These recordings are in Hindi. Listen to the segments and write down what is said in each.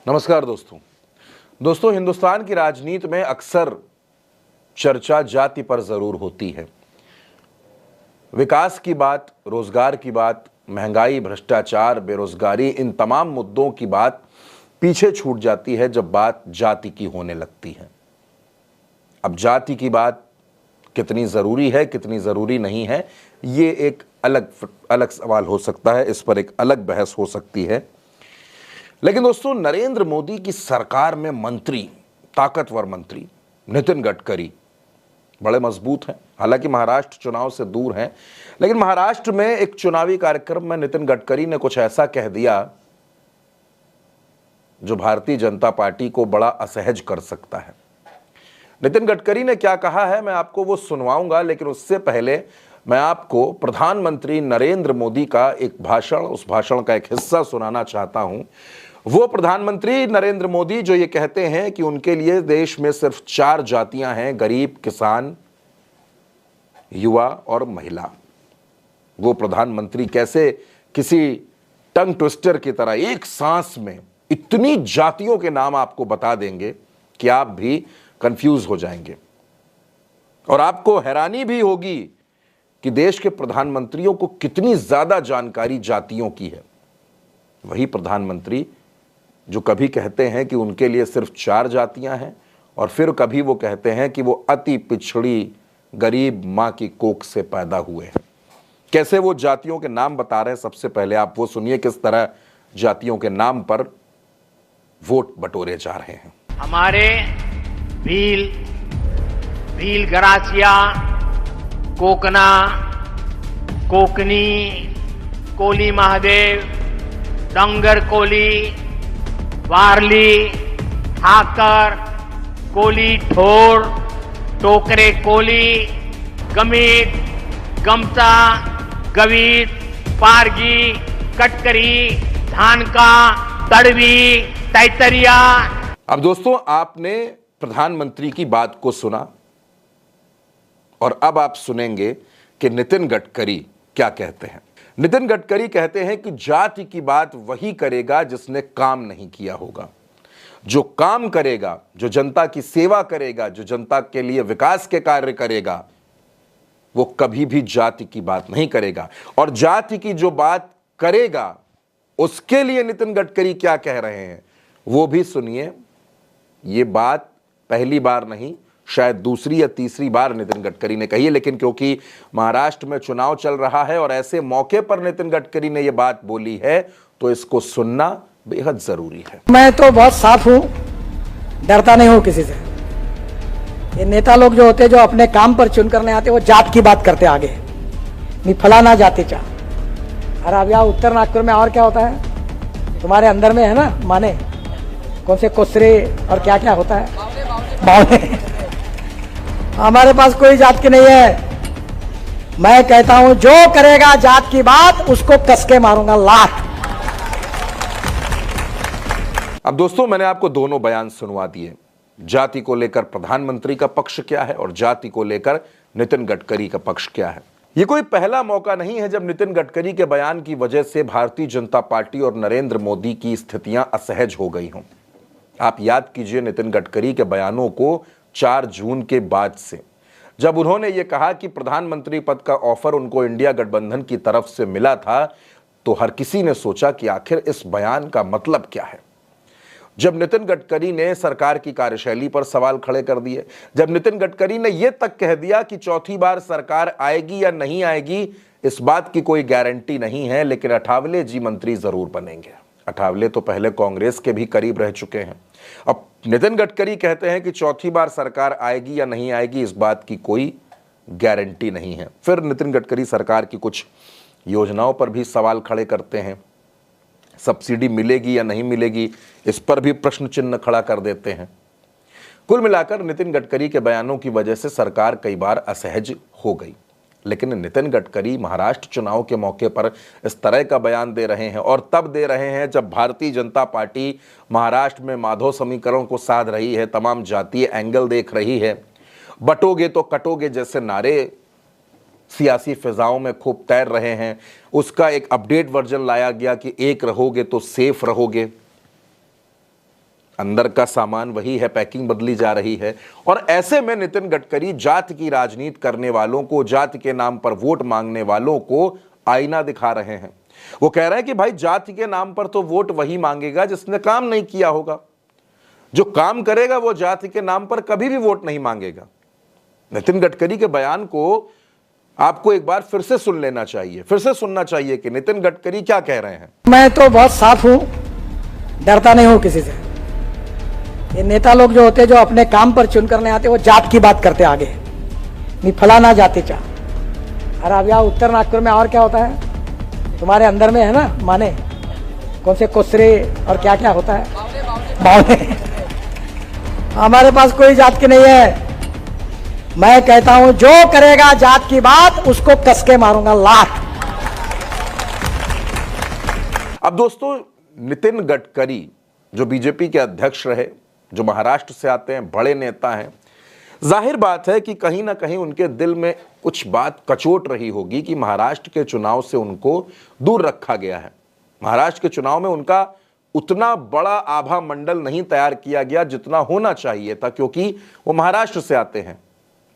नमस्कार दोस्तों, हिंदुस्तान की राजनीति में अक्सर चर्चा जाति पर जरूर होती है। विकास की बात, रोजगार की बात, महंगाई, भ्रष्टाचार, बेरोजगारी, इन तमाम मुद्दों की बात पीछे छूट जाती है जब बात जाति की होने लगती है। अब जाति की बात कितनी जरूरी है, कितनी जरूरी नहीं है, ये एक अलग सवाल हो सकता है। इस पर एक अलग बहस हो सकती है। लेकिन दोस्तों, नरेंद्र मोदी की सरकार में मंत्री, ताकतवर मंत्री नितिन गडकरी बड़े मजबूत हैं। हालांकि महाराष्ट्र चुनाव से दूर हैं, लेकिन महाराष्ट्र में एक चुनावी कार्यक्रम में नितिन गडकरी ने कुछ ऐसा कह दिया जो भारतीय जनता पार्टी को बड़ा असहज कर सकता है। नितिन गडकरी ने क्या कहा है, मैं आपको वो सुनवाऊंगा, लेकिन उससे पहले मैं आपको प्रधानमंत्री नरेंद्र मोदी का एक भाषण, उस भाषण का एक हिस्सा सुनाना चाहता हूं। वो प्रधानमंत्री नरेंद्र मोदी जो ये कहते हैं कि उनके लिए देश में सिर्फ 4 जातियां हैं, गरीब, किसान, युवा और महिला। वो प्रधानमंत्री कैसे किसी टंग ट्विस्टर की तरह एक सांस में इतनी जातियों के नाम आपको बता देंगे कि आप भी कंफ्यूज हो जाएंगे और आपको हैरानी भी होगी कि देश के प्रधानमंत्रियों को कितनी ज्यादा जानकारी जातियों की है। वही प्रधानमंत्री जो कभी कहते हैं कि उनके लिए सिर्फ 4 जातियां हैं और फिर कभी वो कहते हैं कि वो अति पिछड़ी गरीब मां की कोख से पैदा हुए हैं। कैसे वो जातियों के नाम बता रहे हैं, सबसे पहले आप वो सुनिए किस तरह जातियों के नाम पर वोट बटोरे जा रहे हैं। हमारे भील गरासिया, कोकना, कोकनी, कोली महादेव, डंगर कोली, वारली, ठाकर, कोली ठोर, टोकरे कोली, गमीत, गमता, गवीत, पारगी, कटकरी, धानका, तड़वी, तैतरिया। अब दोस्तों, आपने प्रधानमंत्री की बात को सुना और अब आप सुनेंगे कि नितिन गडकरी क्या कहते हैं। नितिन गडकरी कहते हैं कि जाति की बात वही करेगा जिसने काम नहीं किया होगा। जो काम करेगा, जो जनता की सेवा करेगा, जो जनता के लिए विकास के कार्य करेगा, वो कभी भी जाति की बात नहीं करेगा। और जाति की जो बात करेगा उसके लिए नितिन गडकरी क्या कह रहे हैं वो भी सुनिए। ये बात पहली बार नहीं, शायद दूसरी या तीसरी बार नितिन गडकरी ने कही है, लेकिन क्योंकि महाराष्ट्र में चुनाव चल रहा है और ऐसे मौके पर नितिन गडकरी ने यह बात बोली है तो इसको सुनना बेहद जरूरी है। मैं तो बहुत साफ हूं, डरता नहीं हूं किसी से। ये नेता लोग जो होते हैं, जो अपने काम पर चुन करने आते, वो जात की बात करते आगे, नहीं फलाना जाति चाह। अरे अब यहाँ उत्तर नागपुर में और क्या होता है, तुम्हारे अंदर में है ना, माने कौन से कोसरे और क्या क्या होता है, बावले। हमारे पास कोई जात की नहीं है। मैं कहता हूं जो करेगा जात की बात उसको कस के मारूंगा लात। अब दोस्तों, मैंने आपको दोनों बयान सुनवा दिए। जाति को लेकर प्रधानमंत्री का पक्ष क्या है और जाति को लेकर नितिन गडकरी का पक्ष क्या है। यह कोई पहला मौका नहीं है जब नितिन गडकरी के बयान की वजह से भारतीय जनता पार्टी और नरेंद्र मोदी की स्थितियां असहज हो गई हों। आप याद कीजिए नितिन गडकरी के बयानों को 4 जून के बाद से, जब उन्होंने ये कहा कि प्रधानमंत्री पद का ऑफर उनको इंडिया गठबंधन की तरफ से मिला था, तो हर किसी ने सोचा कि आखिर इस बयान का मतलब क्या है। जब नितिन गडकरी ने सरकार की कार्यशैली पर सवाल खड़े कर दिए, जब नितिन गडकरी ने यह तक कह दिया कि चौथी बार सरकार आएगी या नहीं आएगी इस बात की कोई गारंटी नहीं है, लेकिन अठावले जी मंत्री जरूर बनेंगे। अठावले तो पहले कांग्रेस के भी करीब रह चुके हैं। अब नितिन गडकरी कहते हैं कि चौथी बार सरकार आएगी या नहीं आएगी इस बात की कोई गारंटी नहीं है। फिर नितिन गडकरी सरकार की कुछ योजनाओं पर भी सवाल खड़े करते हैं। सब्सिडी मिलेगी या नहीं मिलेगी इस पर भी प्रश्न चिन्ह खड़ा कर देते हैं। कुल मिलाकर नितिन गडकरी के बयानों की वजह से सरकार कई बार असहज हो गई। लेकिन नितिन गडकरी महाराष्ट्र चुनाव के मौके पर इस तरह का बयान दे रहे हैं और तब दे रहे हैं जब भारतीय जनता पार्टी महाराष्ट्र में माधव समीकरण को साध रही है, तमाम जातीय एंगल देख रही है। बटोगे तो कटोगे जैसे नारे सियासी फिजाओं में खूब तैर रहे हैं। उसका एक अपडेट वर्जन लाया गया कि एक रहोगे तो सेफ रहोगे। अंदर का सामान वही है, पैकिंग बदली जा रही है। और ऐसे में नितिन गडकरी जाति की राजनीति करने वालों को, जाति के नाम पर वोट मांगने वालों को आईना दिखा रहे हैं। वो कह रहे हैं कि भाई जाति के नाम पर तो वोट वही मांगेगा जिसने काम नहीं किया होगा, जो काम करेगा वो जाति के नाम पर कभी भी वोट नहीं मांगेगा। नितिन गडकरी के बयान को आपको एक बार फिर से सुन लेना चाहिए, फिर से सुनना चाहिए कि नितिन गडकरी क्या कह रहे हैं। मैं तो बहुत साफ हूं, डरता नहीं हूं किसी से। ये नेता लोग जो होते हैं, जो अपने काम पर चुन करने आते, वो जात की बात करते आगे, नहीं फलाना जाति चा। अरे अब यहाँ उत्तर नागपुर में और क्या होता है, तुम्हारे अंदर में है ना माने, कौन से कोसरे और क्या क्या होता है, बावने। हमारे पास कोई जात की नहीं है। मैं कहता हूं जो करेगा जात की बात, उसको कस के मारूंगा लात। अब दोस्तों, नितिन गडकरी जो बीजेपी के अध्यक्ष रहे, जो महाराष्ट्र से आते हैं, बड़े नेता हैं, जाहिर बात है कि कहीं ना कहीं उनके दिल में कुछ बात कचोट रही होगी कि महाराष्ट्र के चुनाव से उनको दूर रखा गया है। महाराष्ट्र के चुनाव में उनका उतना बड़ा आभा मंडल नहीं तैयार किया गया जितना होना चाहिए था, क्योंकि वो महाराष्ट्र से आते हैं,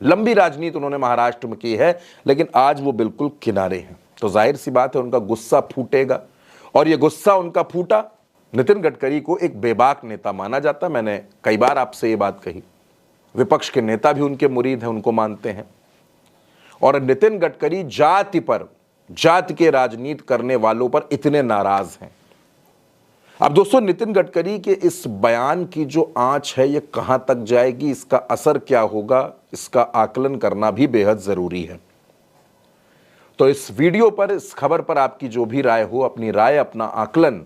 लंबी राजनीति उन्होंने महाराष्ट्र में की है, लेकिन आज वो बिल्कुल किनारे हैं। तो जाहिर सी बात है उनका गुस्सा फूटेगा, और ये गुस्सा उनका फूटा। नितिन गडकरी को एक बेबाक नेता माना जाता है, मैंने कई बार आपसे ये बात कही। विपक्ष के नेता भी उनके मुरीद हैं, उनको मानते हैं। और नितिन गडकरी जाति पर, जाति के राजनीति करने वालों पर इतने नाराज हैं। अब दोस्तों, नितिन गडकरी के इस बयान की जो आंच है, ये कहां तक जाएगी, इसका असर क्या होगा, इसका आकलन करना भी बेहद जरूरी है। तो इस वीडियो पर, इस खबर पर आपकी जो भी राय हो, अपनी राय, अपना आकलन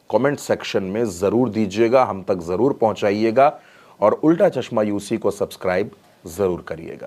कमेंट सेक्शन में जरूर दीजिएगा, हम तक जरूर पहुंचाइएगा, और उल्टा चश्मा यूसी को सब्सक्राइब जरूर करिएगा।